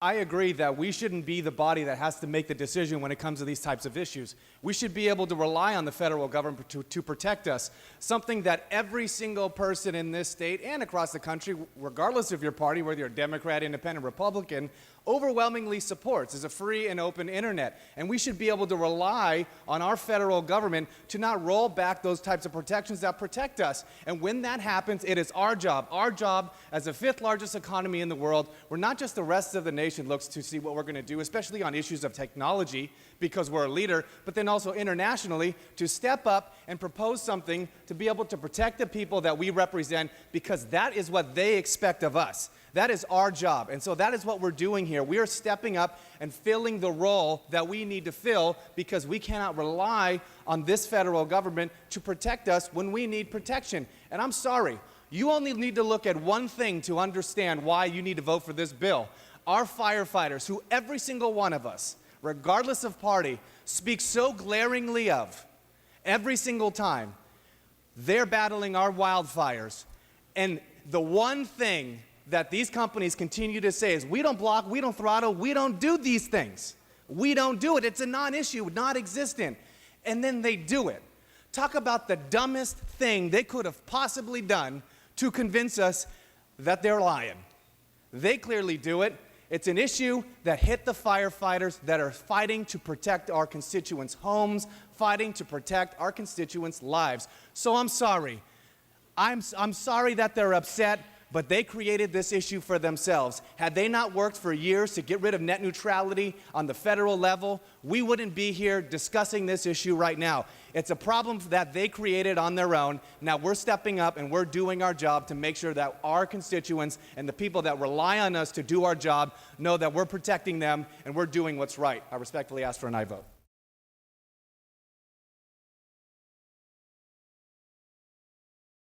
I agree that we shouldn't be the body that has to make the decision when it comes to these types of issues. We should be able to rely on the federal government to protect us, something that every single person in this state and across the country, regardless of your party, whether you're a Democrat, Independent, Republican, overwhelmingly supports is a free and open internet. And we should be able to rely on our federal government to not roll back those types of protections that protect us. And when that happens, it is our job as the fifth largest economy in the world, where not just the rest of the nation looks to see what we're going to do, especially on issues of technology, because we're a leader, but then also internationally, to step up and propose something to be able to protect the people that we represent, because that is what they expect of us. That is our job. And so that is what we're doing here. We are stepping up and filling the role that we need to fill, because we cannot rely on this federal government to protect us when we need protection. And I'm sorry, you only need to look at one thing to understand why you need to vote for this bill. Our firefighters, who every single one of us, regardless of party, speak so glaringly of every single time, they're battling our wildfires. And the one thing that these companies continue to say is, we don't block, we don't throttle, we don't do these things. We don't do it. It's a non-issue, non-existent. And then they do it. Talk about the dumbest thing they could have possibly done to convince us that they're lying. They clearly do it. It's an issue that hit the firefighters that are fighting to protect our constituents' homes, fighting to protect our constituents' lives. So I'm sorry. I'm sorry that they're upset, but they created this issue for themselves. Had they not worked for years to get rid of net neutrality on the federal level, we wouldn't be here discussing this issue right now. It's a problem that they created on their own. Now we're stepping up and we're doing our job to make sure that our constituents and the people that rely on us to do our job know that we're protecting them and we're doing what's right. I respectfully ask for an aye vote.